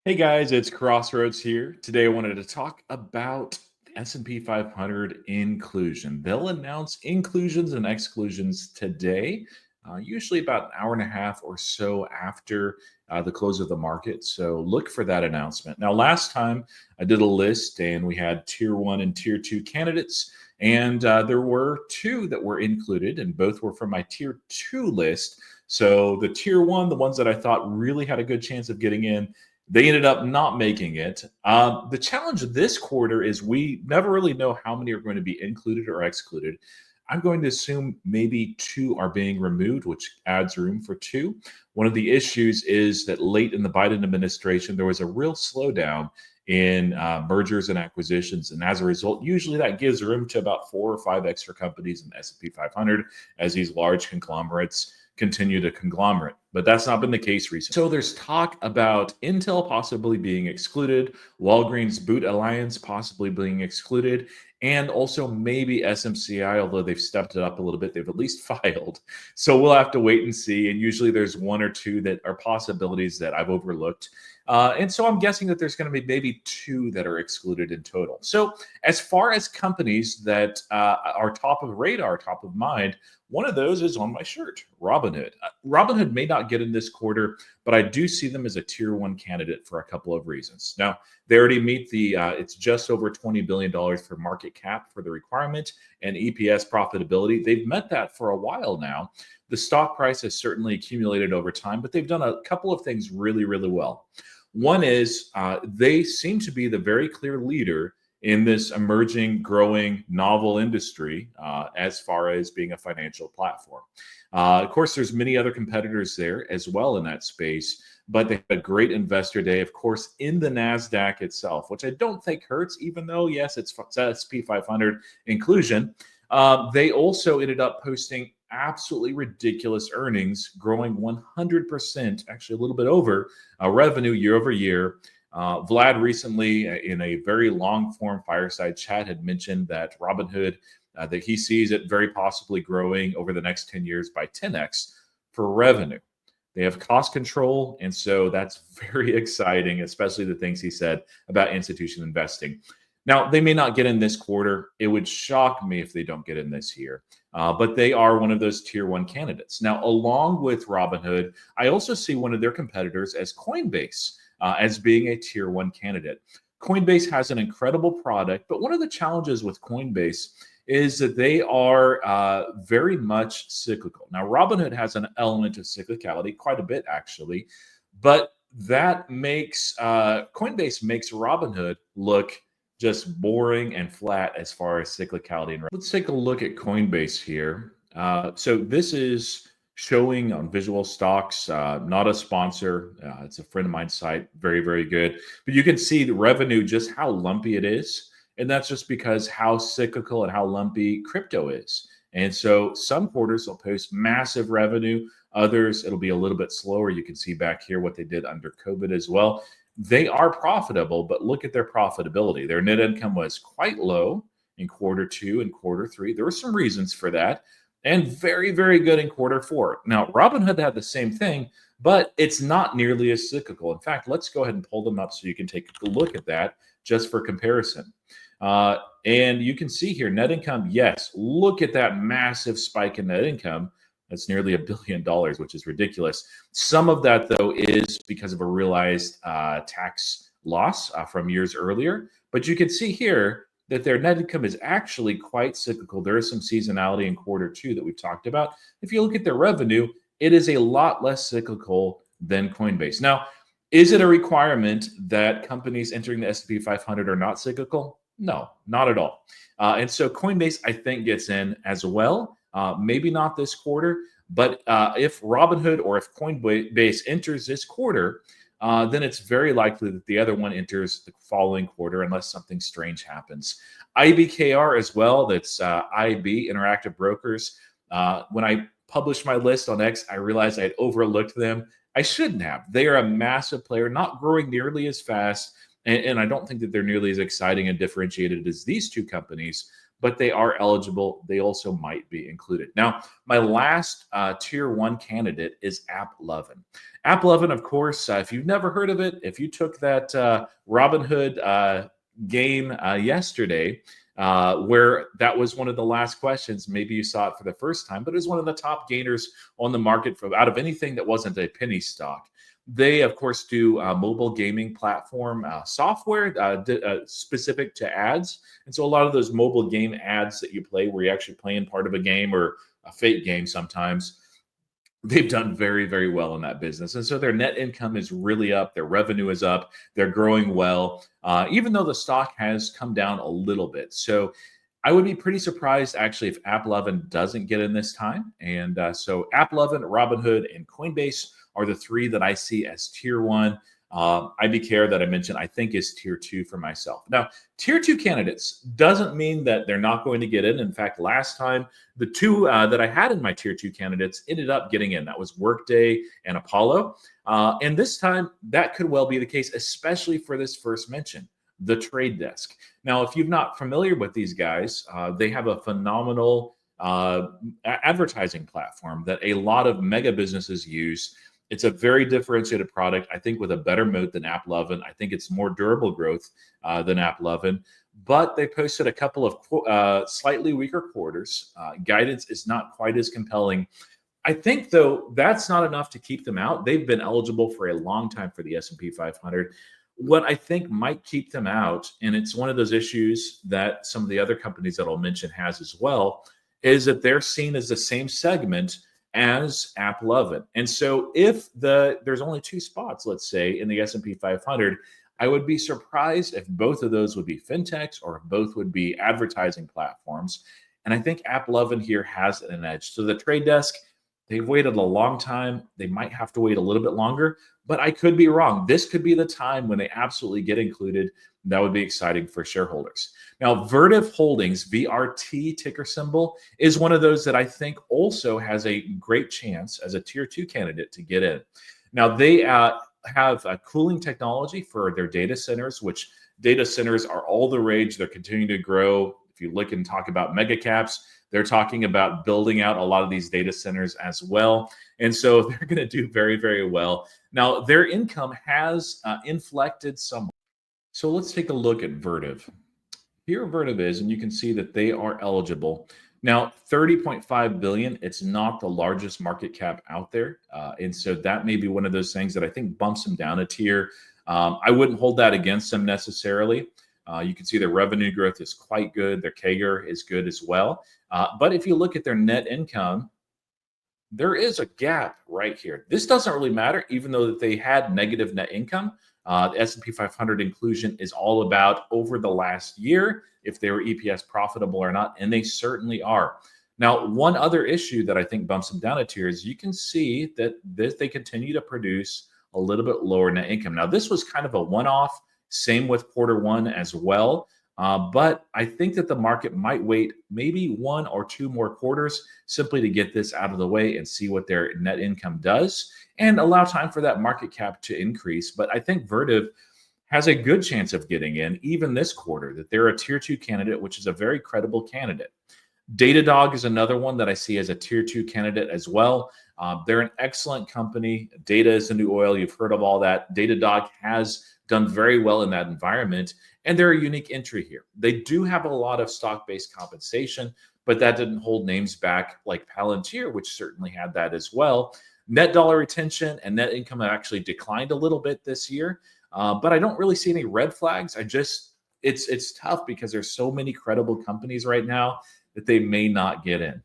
Hey guys, it's Crossroads here. Today I wanted to talk about S&P 500 inclusion. They'll announce inclusions and exclusions today, usually about an hour and a half or so after the close of the market. So look for that announcement. Now, last time I did a list and we had tier one and tier two candidates, and there were two that were included, and both were from my tier two list. So the tier one, the ones that I thought really had a good chance of getting in, they ended up not making it. The challenge this quarter is we never really know how many are going to be included or excluded. I'm going to assume maybe two are being removed, which adds room for two. One of the issues is that late in the Biden administration, there was a real slowdown in mergers and acquisitions, and as a result, usually that gives room to about four or five extra companies in the S&P 500 as these large conglomerates continue to conglomerate. But that's not been the case recently. So there's talk about Intel possibly being excluded, Walgreens Boot Alliance possibly being excluded, and also maybe SMCI, although they've stepped it up a little bit, they've at least filed. So we'll have to wait and see. And usually there's one or two that are possibilities that I've overlooked. And so I'm guessing that there's going to be maybe two that are excluded in total. So as far as companies that are top of radar, top of mind, one of those is on my shirt, Robinhood. Robinhood may not get in this quarter, but I do see them as a tier one candidate for a couple of reasons. Now, they already meet it's just over $20 billion for market cap for the requirement and EPS profitability. They've met that for a while now. The stock price has certainly accumulated over time, but they've done a couple of things really, really well. One is they seem to be the very clear leader in this emerging, growing, novel industry as far as being a financial platform. Of course, there's many other competitors there as well in that space, but they had a great investor day, of course, in the NASDAQ itself, which I don't think hurts, even though, yes, it's SP 500 inclusion. They also ended up posting absolutely ridiculous earnings, growing 100%, actually a little bit over revenue year over year. Vlad recently, in a very long form fireside chat, had mentioned that Robinhood, that he sees it very possibly growing over the next 10 years by 10x for revenue. They have cost control, and so that's very exciting, especially the things he said about institutional investing. Now, they may not get in this quarter. It would shock me if they don't get in this year. But they are one of those tier one candidates. Now, along with Robinhood, I also see one of their competitors as Coinbase as being a tier one candidate. Coinbase has an incredible product, but one of the challenges with Coinbase is that they are very much cyclical. Now, Robinhood has an element of cyclicality, quite a bit actually, but that makes Coinbase makes Robinhood look just boring and flat as far as cyclicality. Let's take a look at Coinbase here. So this is showing on Visual Stocks, not a sponsor. It's a friend of mine's site, very, very good. But you can see the revenue, just how lumpy it is. And that's just because how cyclical and how lumpy crypto is. And so some quarters will post massive revenue. Others, it'll be a little bit slower. You can see back here what they did under COVID as well. They are profitable, but look at their profitability. Their net income was quite low in quarter two and quarter three. There were some reasons for that, and very, very good in quarter four. Now, Robinhood had the same thing, but it's not nearly as cyclical. In fact, let's go ahead and pull them up so you can take a look at that just for comparison. And you can see here, net income, yes, look at that massive spike in net income. That's nearly $1 billion, which is ridiculous. Some of that, though, is because of a realized tax loss from years earlier. But you can see here that their net income is actually quite cyclical. There is some seasonality in quarter two that we've talked about. If you look at their revenue, it is a lot less cyclical than Coinbase. Now, is it a requirement that companies entering the S&P 500 are not cyclical? No, not at all. And so Coinbase, I think, gets in as well. Maybe not this quarter, but if Robinhood or if Coinbase enters this quarter, then it's very likely that the other one enters the following quarter unless something strange happens. IBKR as well, that's IB, Interactive Brokers. When I published my list on X, I realized I had overlooked them. I shouldn't have. They are a massive player, not growing nearly as fast, and I don't think that they're nearly as exciting and differentiated as these two companies, but they are eligible. They also might be included. Now, my last tier one candidate is AppLovin. AppLovin, of course, if you've never heard of it, if you took that Robinhood game yesterday, where that was one of the last questions. Maybe you saw it for the first time, but it was one of the top gainers on the market for out of anything that wasn't a penny stock. They, of course, do mobile gaming platform software specific to ads. And so a lot of those mobile game ads that you play where you're actually playing part of a game or a fake game sometimes, they've done very, very well in that business. And so their net income is really up. Their revenue is up. They're growing well, even though the stock has come down a little bit. So I would be pretty surprised actually if AppLovin doesn't get in this time. And so AppLovin, Robinhood, and Coinbase are the three that I see as tier one. IBKR that I mentioned, I think is tier two for myself. Now, tier two candidates doesn't mean that they're not going to get in. In fact, last time, the two that I had in my tier two candidates ended up getting in. That was Workday and Apollo. And this time, that could well be the case, especially for this first mention, the Trade Desk. Now, if you're not familiar with these guys, they have a phenomenal advertising platform that a lot of mega businesses use. It's a very differentiated product, I think, with a better moat than AppLovin. I think it's more durable growth than AppLovin, but they posted a couple of slightly weaker quarters. Guidance is not quite as compelling. I think, though, that's not enough to keep them out. They've been eligible for a long time for the S&P 500. What I think might keep them out, and it's one of those issues that some of the other companies that I'll mention has as well, is that they're seen as the same segment as AppLovin. And so if there's only two spots, let's say, in the S&P 500, I would be surprised if both of those would be fintechs or if both would be advertising platforms. And I think AppLovin here has an edge. So the Trade Desk, they've waited a long time. They might have to wait a little bit longer, but I could be wrong. This could be the time when they absolutely get included. That would be exciting for shareholders. Now, Vertiv Holdings, VRT ticker symbol, is one of those that I think also has a great chance as a tier two candidate to get in. Now, they have a cooling technology for their data centers, which data centers are all the rage. They're continuing to grow. If you look and talk about mega caps, they're talking about building out a lot of these data centers as well. And so they're going to do very, very well. Now, their income has inflected somewhat. So let's take a look at Vertiv. Here Vertiv is, and you can see that they are eligible. Now, 30.5 billion, it's not the largest market cap out there. And so that may be one of those things that I think bumps them down a tier. I wouldn't hold that against them necessarily. You can see their revenue growth is quite good. Their CAGR is good as well. But if you look at their net income, there is a gap right here. This doesn't really matter, even though that they had negative net income. The S&P 500 inclusion is all about over the last year, if they were EPS profitable or not, and they certainly are. Now, one other issue that I think bumps them down a tier is you can see that they continue to produce a little bit lower net income. Now, this was kind of a one-off, same with quarter one as well. But I think that the market might wait maybe one or two more quarters simply to get this out of the way and see what their net income does and allow time for that market cap to increase. But I think Vertiv has a good chance of getting in even this quarter, that they're a tier two candidate, which is a very credible candidate. Datadog is another one that I see as a tier two candidate as well. They're an excellent company. Data is the new oil. You've heard of all that. Datadog has done very well in that environment, and they're a unique entry here. They do have a lot of stock-based compensation, but that didn't hold names back like Palantir, which certainly had that as well. Net dollar retention and net income have actually declined a little bit this year, but I don't really see any red flags. It's tough because there's so many credible companies right now that they may not get in.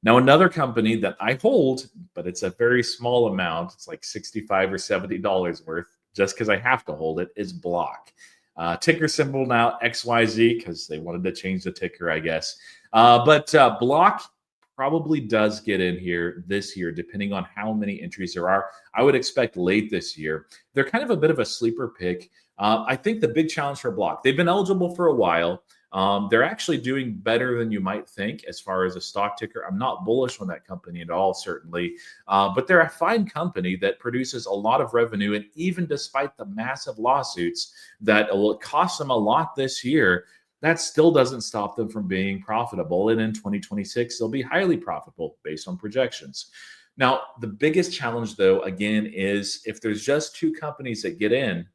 Now, another company that I hold, but it's a very small amount, it's like $65 or $70 worth, just because I have to hold it, is Block. Ticker symbol now XYZ, because they wanted to change the ticker, I guess. But Block probably does get in here this year, depending on how many entries there are. I would expect late this year. They're kind of a bit of a sleeper pick. I think the big challenge for Block, they've been eligible for a while. They're actually doing better than you might think as far as a stock ticker. I'm not bullish on that company at all, certainly. But they're a fine company that produces a lot of revenue. And even despite the massive lawsuits that will cost them a lot this year, that still doesn't stop them from being profitable. And in 2026, they'll be highly profitable based on projections. Now, the biggest challenge, though, again, is if there's just two companies that get in,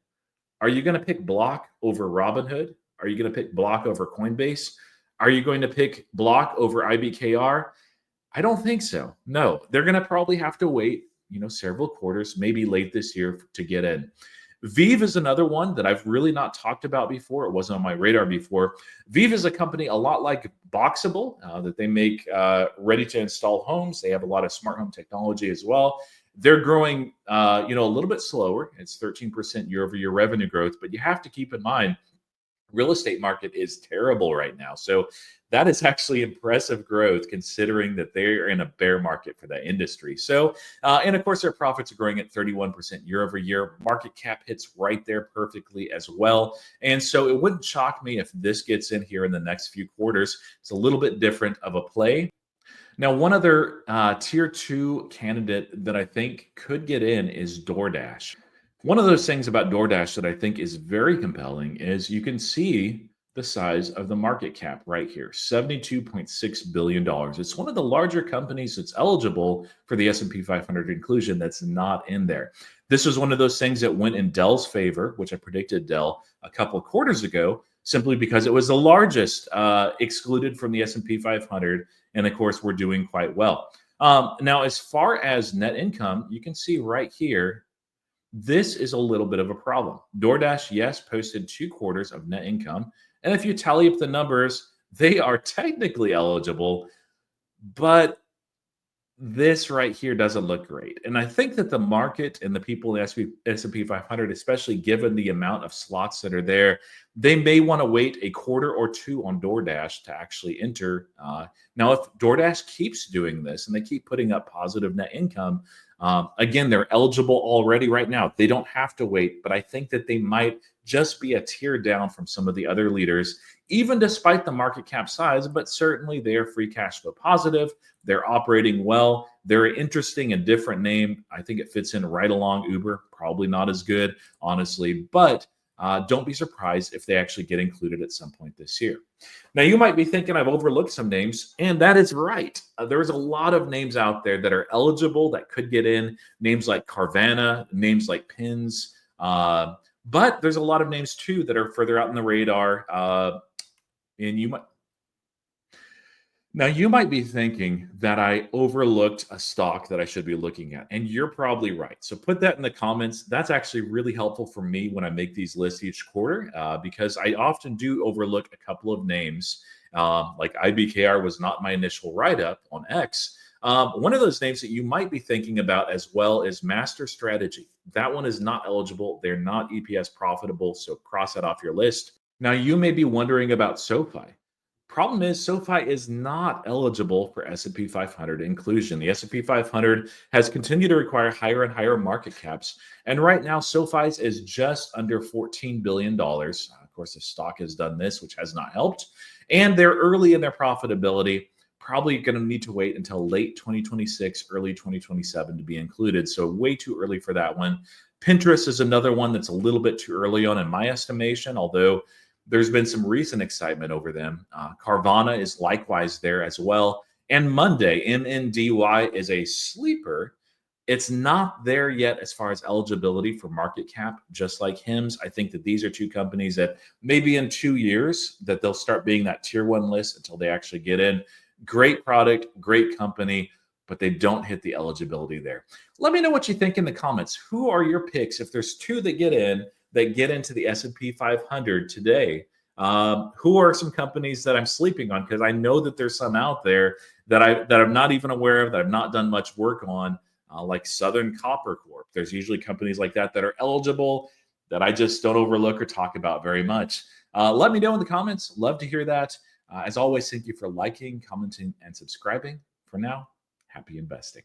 are you going to pick Block over Robinhood? Are you going to pick Block over Coinbase? Are you going to pick Block over IBKR? I don't think so. No, they're going to probably have to wait, several quarters, maybe late this year to get in. Vive is another one that I've really not talked about before. It wasn't on my radar before. Vive is a company a lot like Boxable that they make ready to install homes. They have a lot of smart home technology as well. They're growing, a little bit slower. It's 13% year over year revenue growth, but you have to keep in mind real estate market is terrible right now. So that is actually impressive growth considering that they're in a bear market for that industry. So, and of course, their profits are growing at 31% year over year. Market cap hits right there perfectly as well. And so it wouldn't shock me if this gets in here in the next few quarters. It's a little bit different of a play. Now, one other tier two candidate that I think could get in is DoorDash. One of those things about DoorDash that I think is very compelling is you can see the size of the market cap right here, $72.6 billion. It's one of the larger companies that's eligible for the S&P 500 inclusion that's not in there. This was one of those things that went in Dell's favor, which I predicted Dell a couple of quarters ago, simply because it was the largest excluded from the S&P 500. And of course, we're doing quite well. Now, as far as net income, you can see right here, this is a little bit of a problem. DoorDash, yes, posted 2 quarters of net income. And if you tally up the numbers, they are technically eligible, but this right here doesn't look great. And I think that the market and the people in the S&P 500, especially given the amount of slots that are there, they may want to wait a quarter or two on DoorDash to actually enter. Now, if DoorDash keeps doing this and they keep putting up positive net income, again, they're eligible already right now. They don't have to wait, but I think that they might just be a tier down from some of the other leaders, even despite the market cap size, but certainly they are free cash flow positive. They're operating well. They're an interesting and different name. I think it fits in right along Uber. Probably not as good, honestly, but don't be surprised if they actually get included at some point this year. Now, you might be thinking I've overlooked some names, and that is right. There's a lot of names out there that are eligible that could get in, names like Carvana, names like Pins, but there's a lot of names too that are further out in the radar. And you might be thinking that I overlooked a stock that I should be looking at, and you're probably right. So put that in the comments. That's actually really helpful for me when I make these lists each quarter because I often do overlook a couple of names. Like IBKR was not my initial write-up on X. One of those names that you might be thinking about as well is Master Strategy. That one is not eligible. They're not EPS profitable, so cross that off your list. Now, you may be wondering about SoFi. Problem is, SoFi is not eligible for S&P 500 inclusion. The S&P 500 has continued to require higher and higher market caps. And right now, SoFi's is just under $14 billion. Of course, the stock has done this, which has not helped. And they're early in their profitability, probably going to need to wait until late 2026, early 2027 to be included. So way too early for that one. Pinterest is another one that's a little bit too early on in my estimation, although there's been some recent excitement over them. Carvana is likewise there as well. And Monday, MNDY, is a sleeper. It's not there yet as far as eligibility for market cap, just like HIMS. I think that these are two companies that maybe in 2 years that they'll start being that tier one list until they actually get in. Great product, great company, but they don't hit the eligibility there. Let me know what you think in the comments. Who are your picks? If there's two that get into the S&P 500 today, who are some companies that I'm sleeping on? Because I know that there's some out there that I'm not even aware of, that I've not done much work on, like Southern Copper Corp. There's usually companies like that that are eligible that I just don't overlook or talk about very much. Let me know in the comments. Love to hear that. As always, thank you for liking, commenting, and subscribing. For now, happy investing.